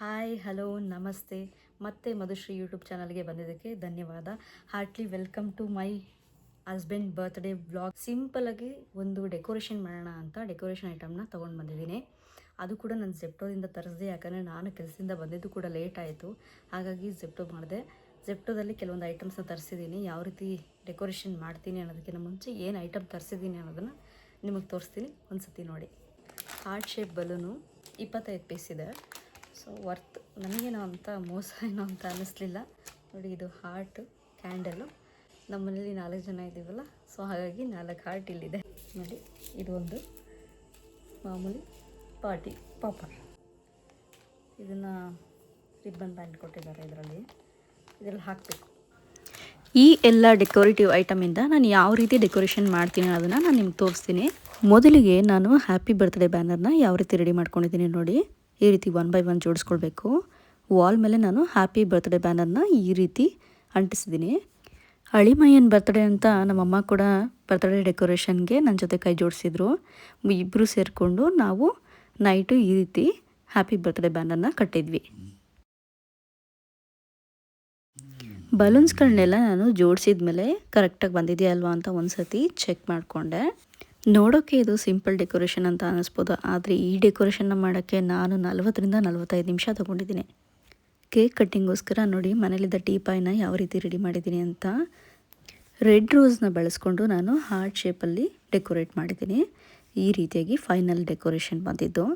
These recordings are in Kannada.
ಹಾಯ್ ಹಲೋ ನಮಸ್ತೆ. ಮತ್ತೆ ಮಧುಶ್ರೀ ಯೂಟ್ಯೂಬ್ ಚಾನಲ್ಗೆ ಬಂದಿದ್ದಕ್ಕೆ ಧನ್ಯವಾದ. Heartly welcome to my husband birthday vlog. ಸಿಂಪಲಾಗಿ ಒಂದು ಡೆಕೋರೇಷನ್ ಮಾಡೋಣ ಅಂತ ಡೆಕೋರೇಷನ್ ಐಟಮ್ನ ತೊಗೊಂಡು ಬಂದಿದ್ದೀನಿ. ಅದು ಕೂಡ ನಾನು ಜೆಪ್ಟೋದಿಂದ ತರಿಸಿದೆ, ಯಾಕಂದರೆ ನಾನು ಕೆಲಸದಿಂದ ಬಂದಿದ್ದು ಕೂಡ ಲೇಟ್ ಆಯಿತು. ಹಾಗಾಗಿ ಜೆಪ್ಟೋ ಮಾಡಿದೆ. ಜೆಪ್ಟೋದಲ್ಲಿ ಕೆಲವೊಂದು ಐಟಮ್ಸ್ನ ತರಿಸಿದ್ದೀನಿ. ಯಾವ ರೀತಿ ಡೆಕೋರೇಷನ್ ಮಾಡ್ತೀನಿ ಅನ್ನೋದಕ್ಕಿಂತ ಮುಂಚೆ ಏನು ಐಟಮ್ ತರಿಸಿದ್ದೀನಿ ಅನ್ನೋದನ್ನು ನಿಮಗೆ ತೋರಿಸ್ತೀನಿ, ಒಂದು ಸತಿ ನೋಡಿ. ಹಾರ್ಟ್ ಶೇಪ್ ಬಲೂನು 25 ಪೀಸ್ ಇದೆ. ಸೊ ವರ್ತ್, ನನಗೇನೋ ಅಂತ ಮೋಸ ಏನೋ ಅಂತ ಅನ್ನಿಸ್ಲಿಲ್ಲ. ನೋಡಿ, ಇದು ಹಾರ್ಟ್ ಕ್ಯಾಂಡಲು. ನಮ್ಮನೇಲಿ 4 ಜನ ಇದ್ದೀವಲ್ಲ, ಸೊ ಹಾಗಾಗಿ 4 ಹಾರ್ಟ್ ಇಲ್ಲಿದೆ. ನೋಡಿ, ಇದು ಒಂದು ಮಾಮೂಲಿ ಪಾರ್ಟಿ ಪಾಪರ್. ಇದನ್ನು ರಿಬ್ಬನ್ ಬ್ಯಾಂಡ್ ಕೊಟ್ಟಿದ್ದಾರೆ. ಇದರಲ್ಲಿ ಹಾಕಬೇಕು. ಈ ಎಲ್ಲ ಡೆಕೋರೇಟಿವ್ ಐಟಮಿಂದ ನಾನು ಯಾವ ರೀತಿ ಡೆಕೋರೇಷನ್ ಮಾಡ್ತೀನಿ ಅನ್ನೋದನ್ನು ನಾನು ನಿಮ್ಗೆ ತೋರಿಸ್ತೀನಿ. ಮೊದಲಿಗೆ ನಾನು ಹ್ಯಾಪಿ ಬರ್ತ್ಡೇ ಬ್ಯಾನರ್ನ ಯಾವ ರೀತಿ ರೆಡಿ ಮಾಡ್ಕೊಂಡಿದ್ದೀನಿ ನೋಡಿ. ಈ ರೀತಿ 1 by 1 ಜೋಡಿಸ್ಕೊಳ್ಬೇಕು. ವಾಲ್ ಮೇಲೆ ನಾನು ಹ್ಯಾಪಿ ಬರ್ತ್ಡೇ ಬ್ಯಾನರ್ನ ಈ ರೀತಿ ಅಂಟಿಸಿದ್ದೀನಿ. ಅಳಿಮಯ್ಯನ ಬರ್ತ್ಡೇ ಅಂತ ನಮ್ಮಮ್ಮ ಕೂಡ ಬರ್ತ್ಡೇ ಡೆಕೋರೇಷನ್ಗೆ ನನ್ನ ಜೊತೆ ಕೈ ಜೋಡಿಸಿದ್ರು. ಇಬ್ಬರು ಸೇರಿಕೊಂಡು ನಾವು ನೈಟು ಈ ರೀತಿ ಹ್ಯಾಪಿ ಬರ್ತ್ಡೇ ಬ್ಯಾನರ್ನ ಕಟ್ಟಿದ್ವಿ. ಬಲೂನ್ಸ್ಗಳನ್ನೆಲ್ಲ ನಾನು ಜೋಡಿಸಿದ ಮೇಲೆ ಕರೆಕ್ಟಾಗಿ ಬಂದಿದೆಯಾ ಅಲ್ವಾ ಅಂತ ಒಂದು ಸತಿ ಚೆಕ್ ಮಾಡಿಕೊಂಡೆ. ನೋಡೋಕ್ಕೆ ಇದು ಸಿಂಪಲ್ ಡೆಕೋರೇಷನ್ ಅಂತ ಅನ್ನಿಸ್ಬೋದು, ಆದರೆ ಈ ಡೆಕೋರೇಷನ್ನ ಮಾಡೋಕ್ಕೆ ನಾನು 40ರಿಂದ 45 ನಿಮಿಷ ತೊಗೊಂಡಿದ್ದೀನಿ. ಕೇಕ್ ಕಟ್ಟಿಂಗೋಸ್ಕರ ನೋಡಿ, ಮನೇಲಿದ್ದ ಟೀಪಾಯ್ನ ಯಾವ ರೀತಿ ರೆಡಿ ಮಾಡಿದ್ದೀನಿ ಅಂತ. ರೆಡ್ ರೋಸ್ನ ಬಳಸ್ಕೊಂಡು ನಾನು ಹಾರ್ಟ್ ಶೇಪಲ್ಲಿ ಡೆಕೋರೇಟ್ ಮಾಡಿದ್ದೀನಿ. ಈ ರೀತಿಯಾಗಿ ಫೈನಲ್ ಡೆಕೋರೇಷನ್ ಬಂದಿದ್ದು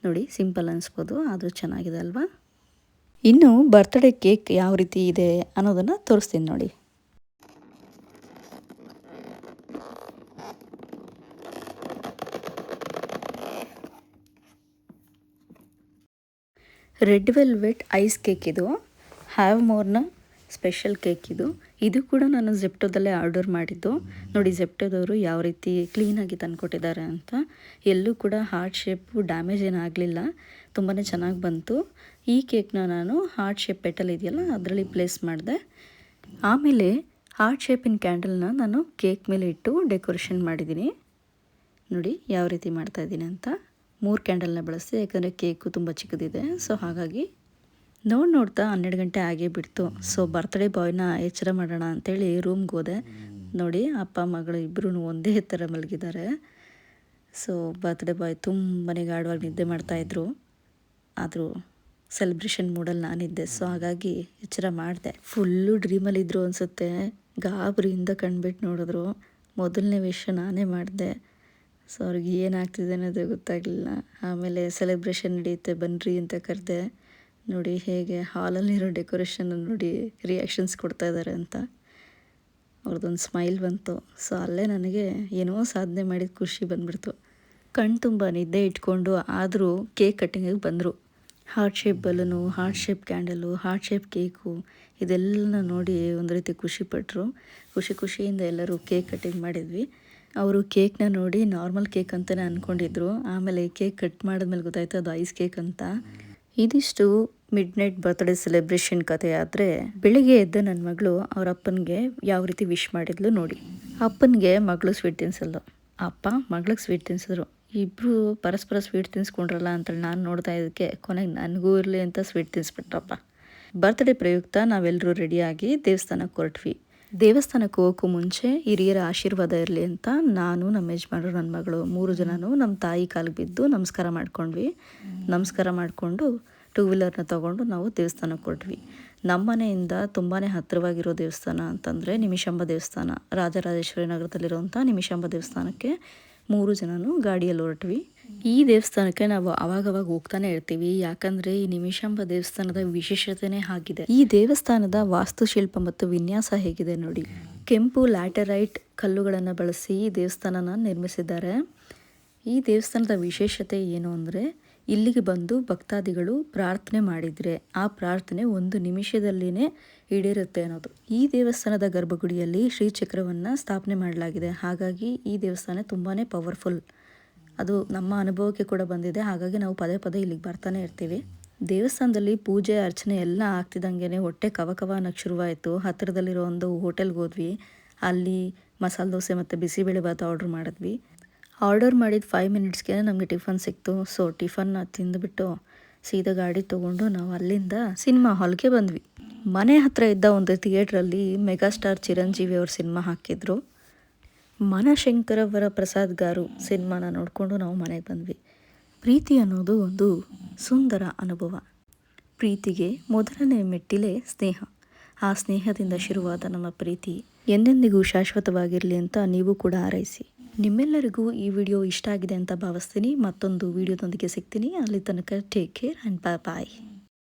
ನೋಡಿ. ಸಿಂಪಲ್ ಅನ್ನಿಸ್ಬೋದು, ಆದರೂ ಚೆನ್ನಾಗಿದೆ ಅಲ್ವಾ. ಇನ್ನು ಬರ್ತ್ಡೇ ಕೇಕ್ ಯಾವ ರೀತಿ ಇದೆ ಅನ್ನೋದನ್ನು ತೋರಿಸ್ತೀನಿ ನೋಡಿ. ರೆಡ್ ವೆಲ್ವೆಟ್ ಐಸ್ ಕೇಕ್ ಇದು. ಹ್ಯಾವ್ ಮೋರ್ನ ಸ್ಪೆಷಲ್ ಕೇಕ್ ಇದು. ಇದು ಕೂಡ ನಾನು ಜೆಪ್ಟೋದಲ್ಲೇ ಆರ್ಡರ್ ಮಾಡಿದ್ದು. ನೋಡಿ, ಜೆಪ್ಟೋದವರು ಯಾವ ರೀತಿ ಕ್ಲೀನಾಗಿ ತಂದುಕೊಟ್ಟಿದ್ದಾರೆ ಅಂತ. ಎಲ್ಲೂ ಕೂಡ ಹಾರ್ಟ್ ಶೇಪು ಡ್ಯಾಮೇಜ್ ಏನಾಗಲಿಲ್ಲ, ತುಂಬಾ ಚೆನ್ನಾಗಿ ಬಂತು. ಈ ಕೇಕ್ನ ನಾನು ಹಾರ್ಟ್ ಶೇಪ್ ಪೆಟಲ್ ಇದೆಯಲ್ಲ ಅದರಲ್ಲಿ ಪ್ಲೇಸ್ ಮಾಡಿದೆ. ಆಮೇಲೆ ಹಾರ್ಟ್ ಶೇಪಿನ ಕ್ಯಾಂಡಲ್ನ ನಾನು ಕೇಕ್ ಮೇಲೆ ಇಟ್ಟು ಡೆಕೋರೇಷನ್ ಮಾಡಿದ್ದೀನಿ. ನೋಡಿ ಯಾವ ರೀತಿ ಮಾಡ್ತಾಯಿದ್ದೀನಿ ಅಂತ. 3 ಕ್ಯಾಂಡಲ್ನ ಬಳಸಿ, ಯಾಕಂದರೆ ಕೇಕು ತುಂಬ ಚಿಕ್ಕದಿದೆ. ಸೊ ಹಾಗಾಗಿ ನೋಡ್ತಾ 12 ಗಂಟೆ ಆಗೇ ಬಿಡ್ತು. ಸೊ ಬರ್ತ್ಡೇ ಬಾಯ್ನ ಎಚ್ಚರ ಮಾಡೋಣ ಅಂಥೇಳಿ ರೂಮ್ಗೆ ಹೋದೆ. ನೋಡಿ, ಅಪ್ಪ ಮಗಳು ಇಬ್ಬರೂ ಒಂದೇ ಥರ ಮಲಗಿದ್ದಾರೆ. ಸೊ ಬರ್ತ್ಡೇ ಬಾಯ್ ತುಂಬಾ ಗಾಢವಾಗಿ ನಿದ್ದೆ ಮಾಡ್ತಾಯಿದ್ರು. ಆದರೂ ಸೆಲೆಬ್ರೇಷನ್ ಮೂಡಲ್ಲಿ ನಾನಿದ್ದೆ. ಸೊ ಹಾಗಾಗಿ ಎಚ್ಚರ ಮಾಡಿದೆ. ಫುಲ್ಲು ಡ್ರೀಮಲ್ಲಿದ್ದರು ಅನಿಸುತ್ತೆ. ಗಾಬರಿಯಿಂದ ಕಣ್ಬಿಟ್ಟು ನೋಡಿದ್ರು. ಮೊದಲನೇ ವಿಷಯ ನಾನೇ ಮಾಡಿದೆ. ಸೊ ಅವ್ರಿಗೆ ಏನಾಗ್ತಿದೆ ಅನ್ನೋದು ಗೊತ್ತಾಗಲಿಲ್ಲ. ಆಮೇಲೆ ಸೆಲೆಬ್ರೇಷನ್ ನಡೆಯುತ್ತೆ ಬನ್ನಿರಿ ಅಂತ ಕರೆದೆ. ನೋಡಿ ಹೇಗೆ ಹಾಲಲ್ಲಿರೋ ಡೆಕೋರೇಷನ್ ನೋಡಿ ರಿಯಾಕ್ಷನ್ಸ್ ಕೊಡ್ತಾ ಇದ್ದಾರೆ ಅಂತ. ಅವ್ರದ್ದೊಂದು ಸ್ಮೈಲ್ ಬಂತು. ಸೊ ಅಲ್ಲೇ ನನಗೆ ಏನೋ ಸಾಧನೆ ಮಾಡಿದ ಖುಷಿ ಬಂದುಬಿಡ್ತು. ಕಣ್ಣು ತುಂಬ ನಿದ್ದೆ ಇಟ್ಕೊಂಡು ಆದರೂ ಕೇಕ್ ಕಟ್ಟಿಂಗಿಗೆ ಬಂದರು. Heart shape balloon, heart shape candle, heart shape cake ಇದೆಲ್ಲ ನೋಡಿ ಒಂದು ರೀತಿ ಖುಷಿಪಟ್ಟರು. ಖುಷಿಯಿಂದ ಎಲ್ಲರೂ ಕೇಕ್ ಕಟ್ಟಿಂಗ್ ಮಾಡಿದ್ವಿ. ಅವರು ಕೇಕ್ನ ನೋಡಿ ನಾರ್ಮಲ್ ಕೇಕ್ ಅಂತಲೇ ಅಂದ್ಕೊಂಡಿದ್ರು. ಆಮೇಲೆ ಕೇಕ್ ಕಟ್ ಮಾಡಿದ್ಮೇಲೆ ಗೊತ್ತಾಯ್ತು ಅದು ಐಸ್ ಕೇಕ್ ಅಂತ. ಇದಿಷ್ಟು ಮಿಡ್ ನೈಟ್ ಬರ್ತ್ಡೇ ಸೆಲೆಬ್ರೇಷನ್ ಕಥೆ. ಆದರೆ ಬೆಳಿಗ್ಗೆ ಎದ್ದ ನನ್ನ ಮಗಳು ಅವ್ರ ಅಪ್ಪನಿಗೆ ಯಾವ ರೀತಿ ವಿಶ್ ಮಾಡಿದ್ಲು ನೋಡಿ. ಅಪ್ಪನಿಗೆ ಮಗಳು ಸ್ವೀಟ್ ತಿನ್ಸಲ್ಲು, ಅಪ್ಪ ಮಗಳಿಗೆ ಸ್ವೀಟ್ ತಿನ್ಸಿದ್ರು. ಇಬ್ಬರು ಪರಸ್ಪರ ಸ್ವೀಟ್ ತಿನ್ಸ್ಕೊಂಡ್ರಲ್ಲ ಅಂತೇಳಿ ನಾನು ನೋಡ್ತಾ ಇದ್ದಕ್ಕೆ ಕೊನೆಗೆ ನನಗೂ ಇರಲಿ ಅಂತ ಸ್ವೀಟ್ ತಿನ್ನಿಸ್ಬಿಟ್ರಪ್ಪ. ಬರ್ತ್ಡೇ ಪ್ರಯುಕ್ತ ನಾವೆಲ್ಲರೂ ರೆಡಿಯಾಗಿ ದೇವಸ್ಥಾನಕ್ಕೆ ಹೊರಟ್ವಿ. ದೇವಸ್ಥಾನಕ್ಕೆ ಹೋಗೋಕ್ಕೂ ಮುಂಚೆ ಹಿರಿಯರ ಆಶೀರ್ವಾದ ಇರಲಿ ಅಂತ ನಾನು, ನಮ್ಮ ಯಜಮಾನರು, ನನ್ನ ಮಗಳು 3 ಜನನೂ ನಮ್ಮ ತಾಯಿ ಕಾಲಿಗೆ ಬಿದ್ದು ನಮಸ್ಕಾರ ಮಾಡ್ಕೊಂಡ್ವಿ. ನಮಸ್ಕಾರ ಮಾಡಿಕೊಂಡು 2 ವೀಲರ್ನ ತೊಗೊಂಡು ನಾವು ದೇವಸ್ಥಾನಕ್ಕೆ ಹೊರಟ್ವಿ. ನಮ್ಮ ಮನೆಯಿಂದ ತುಂಬಾ ಹತ್ತಿರವಾಗಿರೋ ದೇವಸ್ಥಾನ ಅಂತಂದರೆ ನಿಮಿಷಾಂಬ ದೇವಸ್ಥಾನ. ರಾಜರಾಜೇಶ್ವರಿ ನಗರದಲ್ಲಿರುವಂಥ ನಿಮಿಷಾಂಬ ದೇವಸ್ಥಾನಕ್ಕೆ 3 ಜನನೂ ಗಾಡಿಯಲ್ಲಿ ಹೊರಟ್ವಿ. ಈ ದೇವಸ್ಥಾನಕ್ಕೆ ನಾವು ಅವಾಗವಾಗ ಹೋಗ್ತಾನೆ ಇರ್ತೀವಿ, ಯಾಕಂದರೆ ಈ ನಿಮಿಷಾಂಬ ದೇವಸ್ಥಾನದ ವಿಶೇಷತೆನೇ ಆಗಿದೆ. ಈ ದೇವಸ್ಥಾನದ ವಾಸ್ತುಶಿಲ್ಪ ಮತ್ತು ವಿನ್ಯಾಸ ಹೇಗಿದೆ ನೋಡಿ. ಕೆಂಪು ಲ್ಯಾಟರೈಟ್ ಕಲ್ಲುಗಳನ್ನು ಬಳಸಿ ಈ ದೇವಸ್ಥಾನನ ನಿರ್ಮಿಸಿದ್ದಾರೆ. ಈ ದೇವಸ್ಥಾನದ ವಿಶೇಷತೆ ಏನು ಅಂದರೆ, ಇಲ್ಲಿಗೆ ಬಂದು ಭಕ್ತಾದಿಗಳು ಪ್ರಾರ್ಥನೆ ಮಾಡಿದರೆ ಆ ಪ್ರಾರ್ಥನೆ 1 ನಿಮಿಷದಲ್ಲಿನೇ ಈಡೇರುತ್ತೆ ಅನ್ನೋದು. ಈ ದೇವಸ್ಥಾನದ ಗರ್ಭಗುಡಿಯಲ್ಲಿ ಶ್ರೀಚಕ್ರವನ್ನು ಸ್ಥಾಪನೆ ಮಾಡಲಾಗಿದೆ. ಹಾಗಾಗಿ ಈ ದೇವಸ್ಥಾನ ತುಂಬಾ ಪವರ್ಫುಲ್. ಅದು ನಮ್ಮ ಅನುಭವಕ್ಕೆ ಕೂಡ ಬಂದಿದೆ. ಹಾಗಾಗಿ ನಾವು ಪದೇ ಇಲ್ಲಿಗೆ ಬರ್ತಾನೆ ಇರ್ತೀವಿ. ದೇವಸ್ಥಾನದಲ್ಲಿ ಪೂಜೆ ಅರ್ಚನೆ ಎಲ್ಲ ಆಗ್ತಿದ್ದಂಗೆ ಹೊಟ್ಟೆ ಕವ ಅನ್ನೋಕ್ಕೆ ಶುರುವಾಯಿತು. ಹತ್ತಿರದಲ್ಲಿರೋ ಒಂದು ಹೋಟೆಲ್ಗೆ ಹೋದ್ವಿ. ಅಲ್ಲಿ ಮಸಾಲೆ ದೋಸೆ ಮತ್ತು ಬಿಸಿಬೇಳೆಭಾತ್ ಆರ್ಡ್ರ್ ಮಾಡಿದ್ವಿ. ಆರ್ಡರ್ ಮಾಡಿದ 5 ಮಿನಿಟ್ಸ್ಗೆ ನಮಗೆ ಟಿಫನ್ ಸಿಕ್ತು. ಸೊ ಟಿಫನ್ನ ತಿಂದುಬಿಟ್ಟು ಸೀದಾ ಗಾಡಿ ತೊಗೊಂಡು ನಾವು ಅಲ್ಲಿಂದ ಸಿನಿಮಾ ಹಾಲ್ಗೆ ಬಂದ್ವಿ. ಮನೆ ಹತ್ರ ಇದ್ದ ಒಂದು ಥಿಯೇಟ್ರಲ್ಲಿ ಮೆಗಾಸ್ಟಾರ್ ಚಿರಂಜೀವಿ ಅವ್ರ ಸಿನಿಮಾ ಹಾಕಿದ್ರು. ಮನಶಂಕರ ವರ ಪ್ರಸಾದ್ ಗಾರು ಸಿನಿಮಾನ ನೋಡಿಕೊಂಡು ನಾವು ಮನೆಗೆ ಬಂದ್ವಿ. ಪ್ರೀತಿ ಅನ್ನೋದು ಒಂದು ಸುಂದರ ಅನುಭವ. ಪ್ರೀತಿಗೆ ಮೊದಲನೇ ಮೆಟ್ಟಿಲೇ ಸ್ನೇಹ. ಆ ಸ್ನೇಹದಿಂದ ಶುರುವಾದ ನಮ್ಮ ಪ್ರೀತಿ ಎಂದೆಂದಿಗೂ ಶಾಶ್ವತವಾಗಿರಲಿ ಅಂತ ನೀವು ಕೂಡ ಹಾರೈಸಿ. ನಿಮ್ಮೆಲ್ಲರಿಗೂ ಈ ವಿಡಿಯೋ ಇಷ್ಟ ಆಗಿದೆ ಅಂತ ಭಾವಿಸ್ತೀನಿ. ಮತ್ತೊಂದು ವಿಡಿಯೋದೊಂದಿಗೆ ಸಿಗ್ತೀನಿ. ಅಲ್ಲಿ ತನಕ ಟೇಕ್ ಕೇರ್ ಆ್ಯಂಡ್ ಬಾಯ್.